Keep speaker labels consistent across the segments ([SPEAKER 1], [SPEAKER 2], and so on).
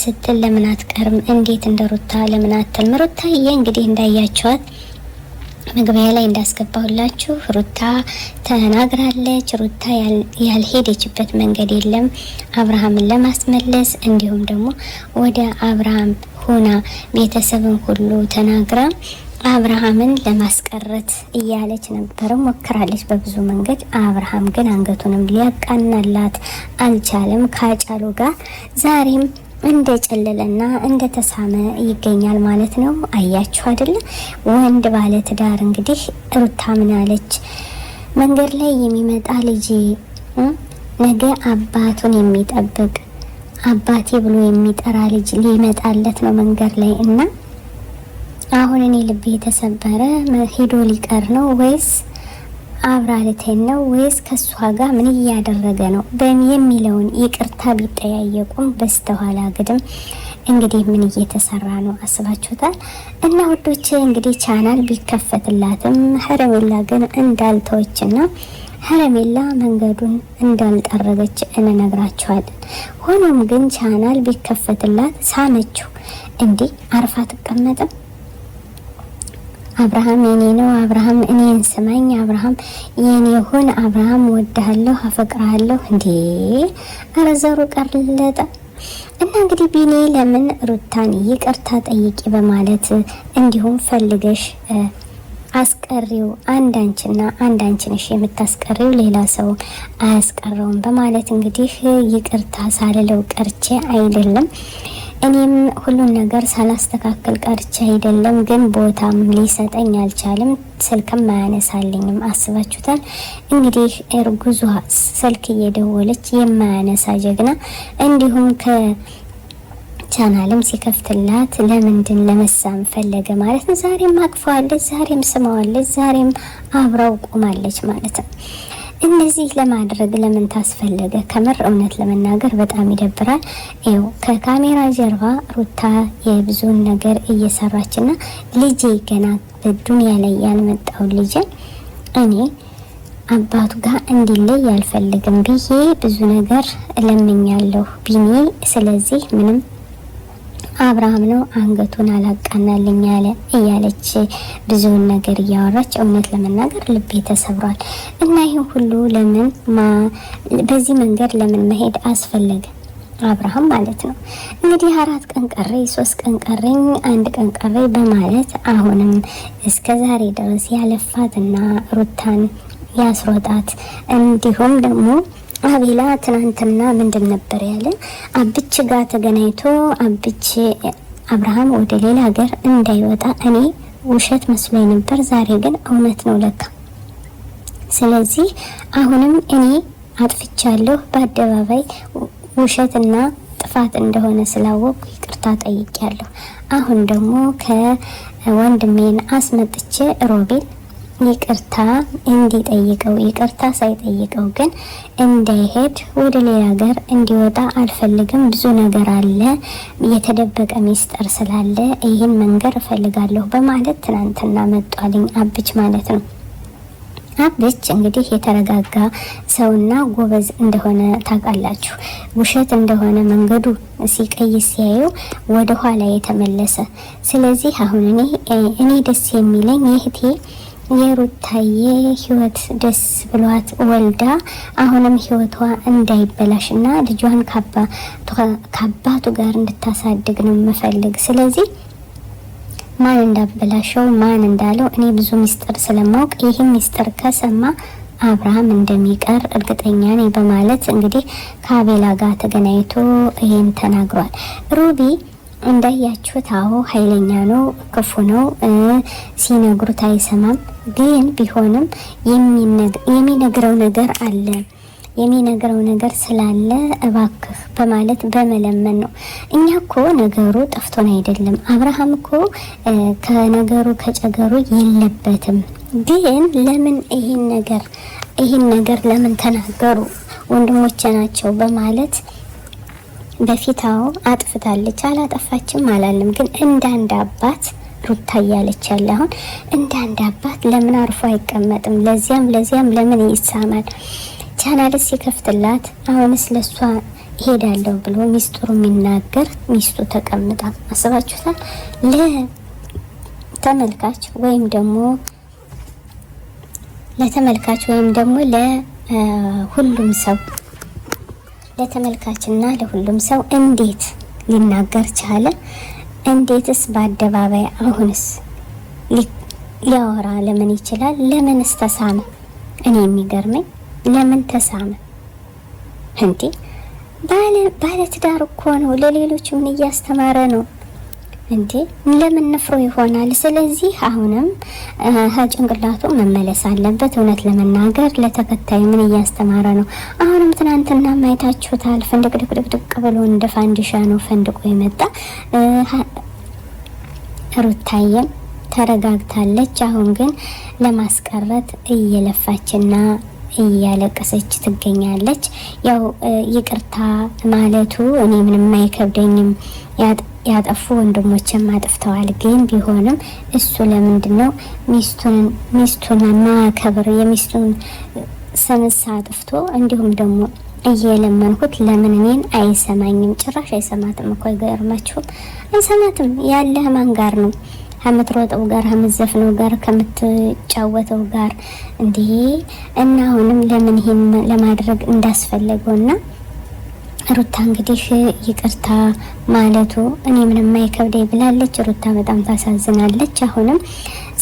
[SPEAKER 1] ስትል ለምን አትቀርም? እንዴት እንደሩታ ለምን አትልም? ሩታዬ እንግዲህ እንዳያችኋት መግቢያ ላይ እንዳስገባሁላችሁ ሩታ ተናግራለች። ሩታ ያልሄደችበት መንገድ የለም አብርሃምን ለማስመለስ እንዲሁም ደግሞ ወደ አብርሃም ሆና ቤተሰብን ሁሉ ተናግራ አብርሃምን ለማስቀረት እያለች ነበር፣ ሞክራለች በብዙ መንገድ። አብርሃም ግን አንገቱንም ሊያቃናላት አልቻለም ከአጫሉ ጋር ዛሬም እንደ ጨለለና እንደ ተሳመ ይገኛል ማለት ነው። አያችሁ አይደለ? ወንድ ባለ ትዳር እንግዲህ ሩታ ምን አለች? መንገድ ላይ የሚመጣ ልጅ ነገ አባቱን የሚጠብቅ አባቴ ብሎ የሚጠራ ልጅ ሊመጣለት ነው መንገድ ላይ እና አሁን እኔ ልቤ የተሰበረ ሄዶ ሊቀር ነው ወይስ አብራ ልትሄድ ነው ወይስ ከሷ ጋር ምን እያደረገ ነው የሚለውን ይቅርታ ቢጠያየቁም በስተኋላ ግድም እንግዲህ ምን እየተሰራ ነው አስባችሁታል? እና ውዶች እንግዲህ ቻናል ቢከፈትላትም ሄርሜላ ግን እንዳልተወችና ሄርሜላ መንገዱን እንዳልጠረገች እንነግራችኋለን። ሆኖም ግን ቻናል ቢከፈትላት ሳመችው እንዲህ አርፋ ትቀመጥም? አብርሃም የኔ ነው፣ አብርሃም እኔን ስማኝ፣ አብርሃም የኔ ሁን፣ አብርሃም ወድሃለሁ፣ አፈቅርሃለሁ። እንዴ አረዘሩ ቀርለጠ እና እንግዲህ ቢኔ ለምን ሩታን ይቅርታ ጠይቂ በማለት እንዲሁም ፈልገሽ አስቀሪው አንዳንችና አንዳንችንሽ የምታስቀሪው ሌላ ሰው አያስቀረውም በማለት እንግዲህ ይቅርታ ሳልለው ቀርቼ አይደለም እኔም ሁሉን ነገር ሳላስተካከል ቀርቼ አይደለም፣ ግን ቦታም ሊሰጠኝ አልቻለም፣ ስልክም ማያነሳልኝም። አስባችሁታል እንግዲህ እርጉዟ ስልክ እየደወለች የማያነሳ ጀግና እንዲሁም ቻናልም ሲከፍትላት ለምንድን ለመሳም ፈለገ ማለት ነው። ዛሬም አቅፈዋለች፣ ዛሬም ስማዋለች፣ ዛሬም አብራው ቆማለች ማለት ነው። እነዚህ ለማድረግ ለምን ታስፈለገ? ከምር እውነት ለመናገር በጣም ይደብራል። ይኸው ከካሜራ ጀርባ ሩታ የብዙን ነገር እየሰራችና ልጄ ገና በዱንያ ላይ ያልመጣው ልጄ እኔ አባቱ ጋር እንዲለይ አልፈልግም ብዬ ብዙ ነገር ለምኛለሁ ቢኒ። ስለዚህ ምንም አብርሃም ነው አንገቱን አላቃናልኝ ያለ እያለች ብዙውን ነገር እያወራች እውነት ለመናገር ልቤ ተሰብሯል። እና ይሄን ሁሉ ለምን በዚህ መንገድ ለምን መሄድ አስፈለገ? አብርሃም ማለት ነው እንግዲህ 4 ቀን ቀረኝ፣ 3 ቀን ቀረኝ፣ 1 ቀን ቀረኝ በማለት አሁንም እስከ ዛሬ ድረስ ያለፋትና ሩታን ያስሮጣት እንዲሁም ደግሞ አቤላ ትናንትና ምንድን ነበር ያለ? አብች ጋር ተገናኝቶ አብች አብርሃም ወደ ሌላ ሀገር እንዳይወጣ እኔ ውሸት መስሎኝ ነበር፣ ዛሬ ግን እውነት ነው ለካ። ስለዚህ አሁንም እኔ አጥፍቻለሁ፣ በአደባባይ ውሸትና ጥፋት እንደሆነ ስላወቁ ይቅርታ ጠይቄያለሁ። አሁን ደግሞ ከወንድሜን አስመጥቼ ሮቤል ይቅርታ እንዲጠይቀው፣ ይቅርታ ሳይጠይቀው ግን እንዳይሄድ ወደ ሌላ ሀገር እንዲወጣ አልፈልግም። ብዙ ነገር አለ፣ የተደበቀ ሚስጥር ስላለ ይህን መንገር እፈልጋለሁ በማለት ትናንትና መጧልኝ አብች ማለት ነው። አብች እንግዲህ የተረጋጋ ሰውና ጎበዝ እንደሆነ ታውቃላችሁ። ውሸት እንደሆነ መንገዱ ሲቀይስ ሲያዩ ወደ ኋላ የተመለሰ። ስለዚህ አሁን እኔ ደስ የሚለኝ ይህቴ የሩታዬ ህይወት ደስ ብሏት ወልዳ አሁንም ህይወቷ እንዳይበላሽና ልጇን ከአባቱ ጋር እንድታሳድግ ነው የምፈልግ። ስለዚህ ማን እንዳበላሸው ማን እንዳለው እኔ ብዙ ሚስጥር ስለማውቅ ይህን ሚስጥር ከሰማ አብርሃም እንደሚቀር እርግጠኛ ነኝ በማለት እንግዲህ ከአቤላ ጋር ተገናኝቶ ይህን ተናግሯል። ሩቢ እንዳያችሁት አዎ ኃይለኛ ነው፣ ክፉ ነው፣ ሲነግሩት አይሰማም። ግን ቢሆንም የሚነግረው ነገር አለ፣ የሚነግረው ነገር ስላለ እባክህ በማለት በመለመን ነው። እኛ እኮ ነገሩ ጠፍቶን አይደለም። አብርሃም እኮ ከነገሩ ከጨገሩ የለበትም። ግን ለምን ይህን ነገር ለምን ተናገሩ? ወንድሞቼ ናቸው በማለት በፊታው አጥፍታለች፣ አላጠፋችም አላለም። ግን እንዳንድ አባት ሩታ እያለች ያለ አሁን እንዳንድ አባት ለምን አርፎ አይቀመጥም? ለዚያም ለምን ይሳማል? ቻናልስ ይከፍትላት። አሁንስ ለሷ ሄዳለሁ ብሎ ሚስጥሩ የሚናገር ሚስቱ ተቀምጣ አስባችሁታል? ለተመልካች ወይም ደግሞ ለሁሉም ሰው ለተመልካችና ለሁሉም ሰው እንዴት ሊናገር ቻለ? እንዴትስ በአደባባይ አሁንስ ሊያወራ ለምን ይችላል? ለምንስ ተሳመ? እኔ የሚገርመኝ ለምን ተሳመ እንዴ? ባለ ትዳር እኮ ነው። ለሌሎች ምን እያስተማረ ነው እንዴ? ለምን ንፍሮ ይሆናል? ስለዚህ አሁንም ጭንቅላቱ መመለስ አለበት። እውነት ለመናገር ለተከታይ ምን እያስተማረ ነው? አሁንም ትናንትና ማይታችሁታል። ፍንድቅድቅድቅ ብሎ እንደ ፋንዲሻ ነው ፈንድቆ የመጣ። ሩታየም ተረጋግታለች። አሁን ግን ለማስቀረት እየለፋችና እያለቀሰች ትገኛለች። ያው ይቅርታ ማለቱ እኔ ምንም አይከብደኝም፣ ያጠፉ ወንድሞችም አጥፍተዋል። ግን ቢሆንም እሱ ለምንድነው ሚስቱን ማከብር የሚስቱን ስምሳ አጥፍቶ እንዲሁም ደግሞ እየለመንኩት ለምን እኔን አይሰማኝም? ጭራሽ አይሰማትም እኮ ይገርማችሁም፣ አይሰማትም። ያለህ ማን ጋር ነው? ከምትሮጠው ጋር ከምትዘፍነው ጋር ከምትጫወተው ጋር እንዴ? እና አሁንም ለምን ይሄን ለማድረግ እንዳስፈለገውና ሩታ እንግዲህ ይቅርታ ማለቱ እኔ ምንም አይከብደኝ ብላለች። ሩታ በጣም ታሳዝናለች። አሁንም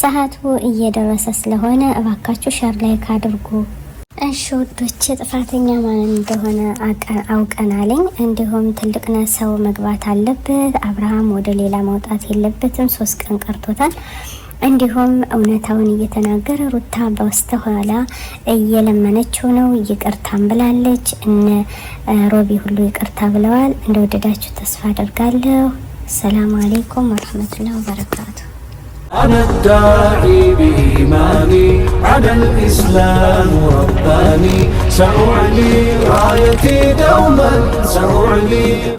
[SPEAKER 1] ሰዓቱ እየደረሰ ስለሆነ እባካችሁ ሼር ላይክ አድርጉ። እሺ ወዶች ጥፋተኛ ማን እንደሆነ አውቀናለኝ። እንዲሁም ትልቅነ ሰው መግባት አለበት። አብርሃም ወደ ሌላ መውጣት የለበትም። 3 ቀን ቀርቶታል። እንዲሁም እውነታውን እየተናገረ ሩታ በስተኋላ እየለመነችው ነው። ይቅርታም ብላለች። እነ ሮቢ ሁሉ ይቅርታ ብለዋል። እንደወደዳችሁ ተስፋ አደርጋለሁ። ሰላም አለይኩም ወራህመቱላሂ ወበረካቱ።
[SPEAKER 2] أنا الداعي بإيماني على الإسلام رباني، سأعلي رايتي دوما، سأعلي